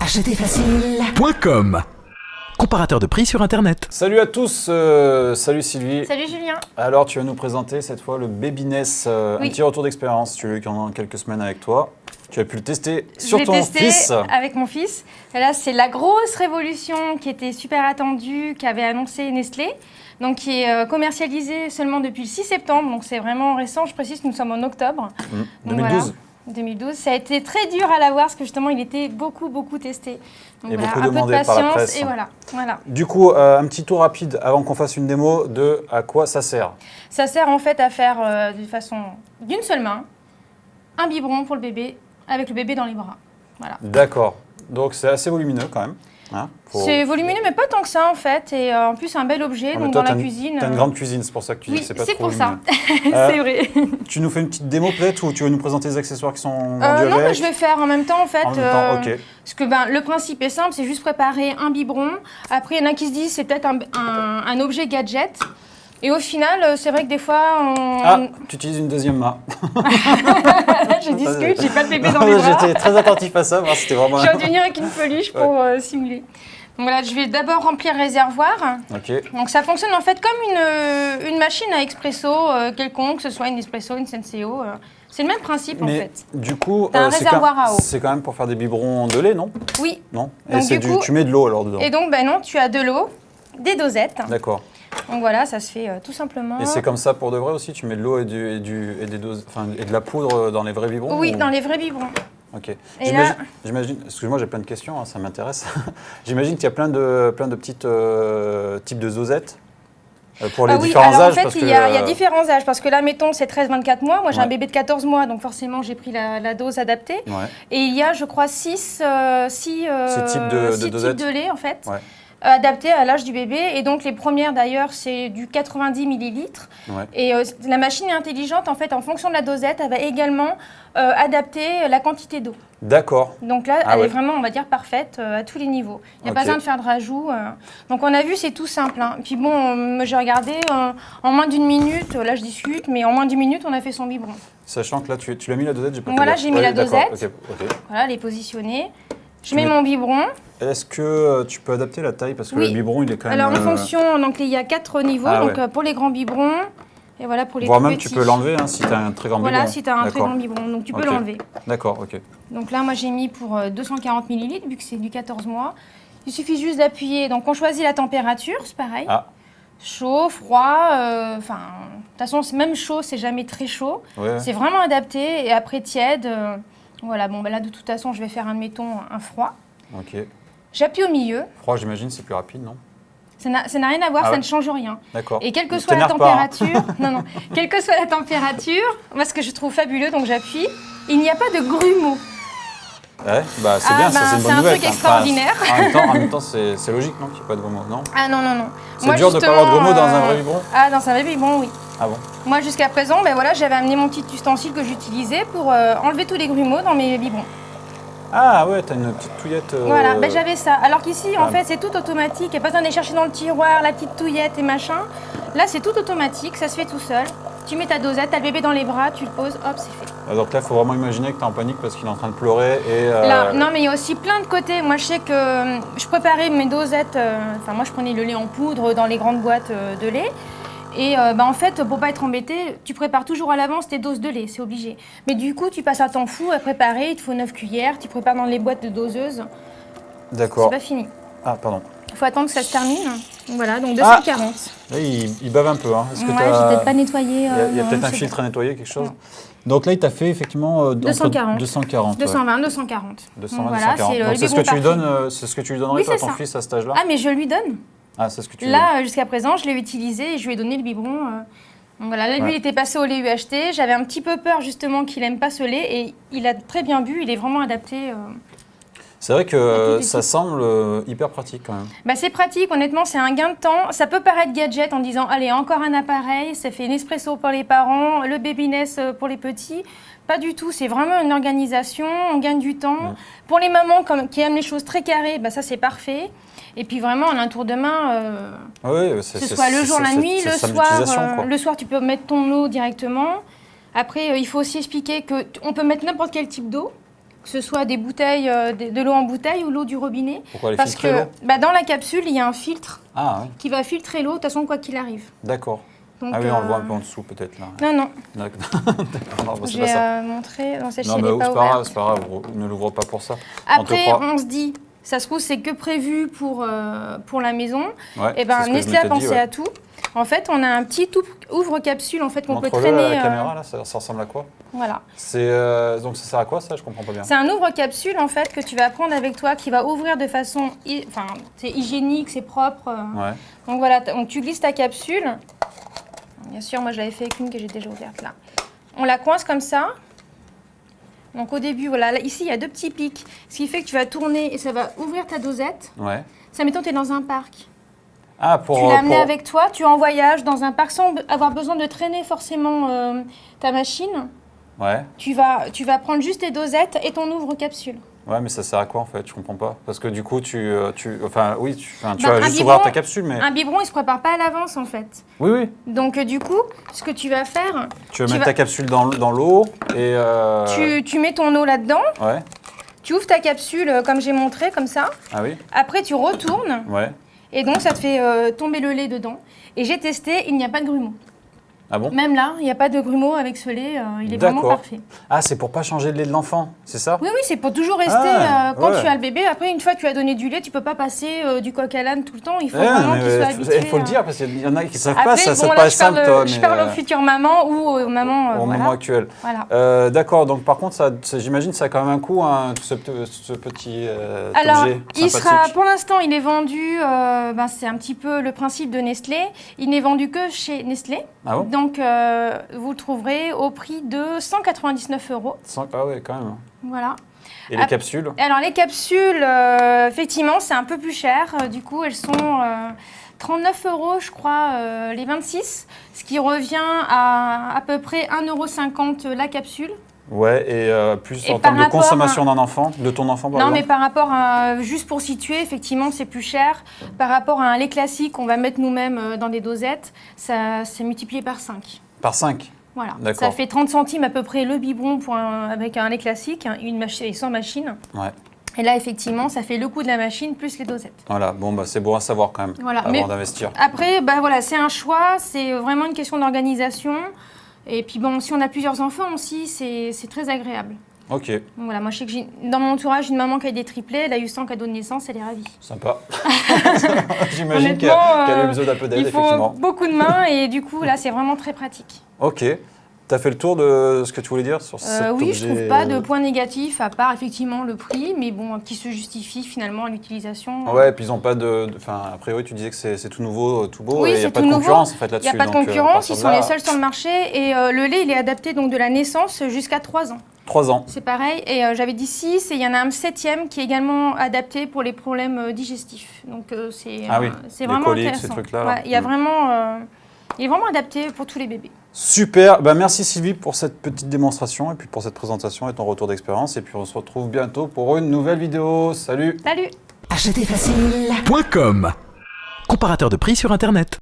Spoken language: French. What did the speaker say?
Acheter facile. .com. Comparateur de prix sur Internet. Salut à tous, salut Sylvie. Salut Julien. Alors tu vas nous présenter cette fois le Babyness, un Oui. petit retour d'expérience. Tu l'as eu pendant quelques semaines avec toi. Tu as pu le tester sur Je l'ai ton testé fils. avec mon fils. Et là, c'est la grosse révolution qui était super attendue, qu'avait annoncé Nestlé. Donc, qui est commercialisée seulement depuis le 6 septembre. Donc, c'est vraiment récent. Je précise que nous sommes en octobre. Donc, 2012. voilà. 2012. Ça a été très dur à l'avoir parce que justement, il était beaucoup testé. Donc, Et voilà, beaucoup un peu de demandé par la patience presse. et voilà. Du coup, un petit tour rapide avant qu'on fasse une démo de à quoi ça sert. Ça sert en fait à faire de façon d'une seule main un biberon pour le bébé avec le bébé dans les bras. Voilà. D'accord. Donc c'est assez volumineux quand même. Hein, C'est volumineux, mais pas tant que ça en fait. Et en plus, c'est un bel objet. Ah, mais Donc toi, dans la t'as cuisine. T'as une grande cuisine, c'est pour ça que tu dis Oui, que c'est pas c'est trop pour ça. volumineux. C'est vrai. Tu nous fais une petite démo peut-être ou tu veux nous présenter les accessoires qui sont vendus Non, avec mais je vais faire en même temps en fait. En même temps, ok. Parce que le principe est simple, c'est juste préparer un biberon. Après, il y en a qui se disent c'est peut-être un objet gadget. Et au final, c'est vrai que des fois, Ah, tu utilises une deuxième main. je discute, j'ai pas de bébé dans les bras. J'étais très attentif à ça, c'était vraiment... J'ai dû venir avec une peluche pour simuler. Donc voilà, je vais d'abord remplir le réservoir. Ok. Donc ça fonctionne en fait comme une machine à expresso quelconque, que ce soit une espresso, une Senseo. C'est le même principe en Mais fait. du coup, T'as un réservoir à eau. c'est quand même pour faire des biberons de lait, non? Oui. Non. Donc, Et du coup- tu mets de l'eau alors dedans. Et donc non, tu as de l'eau, des dosettes. D'accord. Donc voilà, ça se fait tout simplement. Et c'est comme ça pour de vrai aussi? Tu mets de l'eau et des doses, enfin, et de la poudre dans les vrais biberons? Oui, ou- dans les vrais biberons. Ok. Et là- J'imagine, excuse-moi, j'ai plein de questions, hein, ça m'intéresse. J'imagine qu'il y a plein de petites types de dosettes pour les Ah oui, différents alors âges. en fait, parce il que, y a différents âges. Parce que là, mettons, c'est 13-24 mois. Moi, j'ai Ouais. un bébé de 14 mois, donc forcément, j'ai pris la dose adaptée. Ouais. Et il y a, je crois, 6 types de dosettes. types de lait, en fait. Ouais. Adaptés à l'âge du bébé. Et donc, les premières, d'ailleurs, c'est du 90 millilitres. Ouais. Et la machine est intelligente, en fait, en fonction de la dosette, elle va également adapter la quantité d'eau. D'accord. Donc là, Ah elle ouais. est vraiment, on va dire, parfaite à tous les niveaux. Il n'y a Ok. pas besoin de faire de rajout. Donc on a vu, c'est tout simple. Hein. Puis bon, j'ai regardé, en moins d'une minute, là je discute, mais en moins d'une minute, on a fait son biberon. Sachant que là, tu l'as mis la dosette, j'ai pas fait Voilà, gaffe. j'ai mis la d'accord, dosette. ok. Voilà, les positionner. Je Tu mets mets- mon biberon. Est-ce que tu peux adapter la taille? Parce que Oui. le biberon, il est quand même... Alors en fonction, donc il y a 4 niveaux. Ah donc ouais. Pour les grands biberons, et voilà pour les Voire tout même, petits. tu peux l'enlever hein, si tu as un très grand biberon. Voilà, si tu as un très D'accord. grand biberon, donc tu peux Ok. l'enlever. D'accord, ok. Donc là, moi, j'ai mis pour 240 millilitres, vu que c'est du 14 mois. Il suffit juste d'appuyer. Donc, on choisit la température, c'est pareil. Ah, Chaud, froid, enfin... de toute façon, même chaud, c'est jamais très chaud. ouais. C'est vraiment adapté. Et après, tiède, voilà. Bon, là, de toute façon, je vais faire, admettons, un froid. Ok. J'appuie au milieu. Froid, j'imagine, c'est plus rapide, non? Ça n'a rien à voir, Ah ça ouais. ne change rien. D'accord. Et quelle que Ne soit la t'énerve pas, hein. température... non, quelle que soit la température, moi, ce que je trouve fabuleux, donc j'appuie, il n'y a pas de grumeaux. Ouais, bah c'est Ah, bien, ça ben, c'est une bonne c'est un nouvelle. truc hein. extraordinaire. En même temps, c'est logique, non? Qu'il n'y ait pas de gros mots, non? Ah non. C'est dur de pas avoir de gros mots dans un vrai biberon? Ah, dans un vrai biberon, oui. Ah bon? Moi, jusqu'à présent, voilà, j'avais amené mon petit ustensile que j'utilisais pour enlever tous les grumeaux dans mes biberons. Ah ouais, t'as une petite touillette. Voilà, j'avais ça. Alors qu'ici, en Ah. fait, c'est tout automatique. Il n'y a pas besoin d'aller chercher dans le tiroir la petite touillette et machin. Là, c'est tout automatique, ça se fait tout seul. Tu mets ta dosette, t'as le bébé dans les bras, tu le poses, hop, c'est fait. Ah, donc là, il faut vraiment imaginer que t'es en panique parce qu'il est en train de pleurer et. Là, non, mais il y a aussi plein de côtés. Moi, je sais que je préparais mes dosettes. Enfin, moi, je prenais le lait en poudre dans les grandes boîtes de lait. Et en fait, pour pas être embêté, tu prépares toujours à l'avance tes doses de lait, c'est obligé. Mais du coup, tu passes un temps fou à préparer. Il te faut 9 cuillères. Tu prépares dans les boîtes de doseuses. C'est D'accord. pas fini. Ah, pardon. Il faut attendre que ça se termine. Voilà, donc 240. Là, il bave un peu. Hein. Est-ce que Ouais, t'as- j'ai peut-être pas nettoyé. Il y a non, peut-être un c'est filtre bon. à nettoyer, quelque chose. Non. Donc là, il t'a fait effectivement entre 240. 240. ouais. 220, 240. 220, Donc voilà, 240. c'est Donc le c'est ce que biberon tu lui parfait. donnes, c'est ce que tu lui donnerais Oui, toi, à c'est ton ça. fils à cet âge-là? Ah, mais je lui donne. Ah, c'est ce que tu lui donnes. Là, jusqu'à présent, je l'ai utilisé et je lui ai donné le biberon. Donc voilà, là, lui, Ouais. il était passé au lait UHT. J'avais un petit peu peur, justement, qu'il n'aime pas ce lait. Et il a très bien bu. Il est vraiment adapté. C'est vrai À que tous les ça types. semble hyper pratique quand même. Bah, c'est pratique, honnêtement, c'est un gain de temps. Ça peut paraître gadget en disant, allez, encore un appareil. Ça fait Nespresso pour les parents, le Babyness pour les petits. Pas du tout, c'est vraiment une organisation. On gagne du temps. Ouais. Pour les mamans qui aiment les choses très carrées, bah, ça, c'est parfait. Et puis vraiment, en un tour de main... Ah oui, que ce soit le jour, la nuit, le soir. Quoi. Le soir, tu peux mettre ton eau directement. Après, il faut aussi expliquer qu'on peut mettre n'importe quel type d'eau. que ce soit des bouteilles, de l'eau en bouteille ou l'eau du robinet. Pourquoi les Parce filtrer que l'eau dans la capsule, il y a un filtre Ah oui, qui va filtrer l'eau, de toute façon, quoi qu'il arrive. d'accord. Donc, Ah oui, on le voit un peu en dessous peut-être là. Non, non, D'accord. Non, bah, c'est je pas ça. vais montrer. Non, celle-ci, Non, elle mais n'est pas c'est pas grave, ouverte. c'est pas grave, ne l'ouvre pas pour ça. Après, on te croit. on se dit, ça se trouve, c'est que prévu pour la maison. Ouais, Et ben c'est ce que je Nestlé a m'étais dit, pensé ouais. à tout. En fait, on a un petit ouvre-capsule en fait qu'on peut Montre-le à traîner. la caméra là, ça ressemble à quoi? Voilà. C'est donc ça sert à quoi ça? Je comprends pas bien. C'est un ouvre-capsule en fait que tu vas prendre avec toi, qui va ouvrir de façon, enfin, c'est hygiénique, c'est propre. Ouais. Donc voilà, donc tu glisses ta capsule. Bien sûr, moi je l'avais fait avec une que j'ai déjà ouverte là. On la coince comme ça. Donc au début, voilà, là, ici il y a deux petits pics, ce qui fait que tu vas tourner et ça va ouvrir ta dosette. Ouais. Ça, mettons, tu es dans un parc. Ah pour. Tu l'as amené pour- avec toi, tu es en voyage dans un parc sans avoir besoin de traîner forcément ta machine. Ouais. Tu vas prendre juste tes dosettes et ton ouvre-capsule. Ouais, mais ça sert à quoi en fait? Je comprends pas. Parce que du coup, enfin, oui, tu Bah, vas un juste biberon- ouvrir ta capsule, mais. Un biberon, il se prépare pas à l'avance en fait. Oui, oui. Donc du coup, ce que tu vas faire, Tu vas Tu mettre vas- ta capsule dans l'eau et. tu mets ton eau là-dedans, Ouais. tu ouvres ta capsule comme j'ai montré, comme ça. Ah oui. Après, tu retournes Ouais. et donc ça te fait tomber le lait dedans. Et j'ai testé, il n'y a pas de grumeaux. Ah bon? Même là, il n'y a pas de grumeaux avec ce lait, il est vraiment D'accord. parfait. Ah, c'est pour pas changer le lait de l'enfant, c'est ça? Oui, oui, c'est pour toujours rester Ah, quand ouais. tu as le bébé. Après, une fois que tu as donné du lait, tu peux pas passer du coq à l'âne tout le temps. Il faut Ouais, vraiment mais qu'il soit habitué. il faut le dire parce qu'il y en a qui savent pas, Après, ça bon, là, paraît je parle, simple, toi, je mais, parle aux futures mamans ou aux mamans. au voilà. moment actuel. Voilà. D'accord, donc par contre, j'imagine que ça a quand même un coût, hein, ce petit Alors, objet il sera, sympathique. pour l'instant, il est vendu, c'est un petit peu le principe de Nestlé. Il n'est vendu que chez Nestlé. Ah bon? Donc, vous le trouverez au prix de 199 €. Ah ouais, quand même. Voilà. Et les Ah. capsules? Alors, les capsules, effectivement, c'est un peu plus cher. Du coup, elles sont 39 €, je crois, les 26, ce qui revient à peu près 1,50 € la capsule. Ouais, et plus Et en par termes de rapport consommation d'un enfant, de ton enfant par Non, mais exemple? par rapport à, juste pour situer, effectivement, c'est plus cher. Par rapport à un lait classique qu'on va mettre nous-mêmes dans des dosettes, ça c'est multiplié par 5. Par 5? Voilà. D'accord. Ça fait 30 centimes à peu près le biberon avec un lait classique, une machine, sans machine. Ouais. Et là, effectivement, ça fait le coût de la machine plus les dosettes. Voilà, bon, bah, c'est bon à savoir quand même, Voilà, avant mais- d'investir. Après, bah, voilà, c'est un choix, c'est vraiment une question d'organisation. Et puis bon, si on a plusieurs enfants aussi, c'est très agréable. Ok, Donc voilà, moi je sais que j'ai dans mon entourage une maman qui a eu des triplés, elle a eu 100 cadeaux de naissance, elle est ravie. sympa. J'imagine qu'elle Honnêtement, a eu besoin d'un peu d'aide, Il faut effectivement. beaucoup de mains et du coup là c'est vraiment très pratique. Ok. T'as fait le tour de ce que tu voulais dire sur cet Oui, objet je trouve pas de point négatif à part effectivement le prix, mais bon, qui se justifie finalement à l'utilisation. Ouais, et puis ils n'ont pas enfin, a priori, tu disais que c'est tout nouveau, tout beau, Oui, et il n'y a c'est pas de tout nouveau. concurrence en fait Il là-dessus. n'y a pas de donc, à concurrence, partir ils de sont là, les seuls sur le marché et le lait il est adapté donc de la naissance jusqu'à 3 ans. 3 ans. C'est pareil, et j'avais dit 6 et il y en a un 7e qui est également adapté pour les problèmes digestifs. Donc Ah oui, c'est les vraiment coliques, intéressant. ces trucs-là, là. Ouais, il y a vraiment, il est vraiment adapté pour tous les bébés. Super, bah, merci Sylvie pour cette petite démonstration et puis pour cette présentation et ton retour d'expérience. Et puis on se retrouve bientôt pour une nouvelle vidéo. Salut! Salut! Acheter facile. .com. Comparateur de prix sur Internet.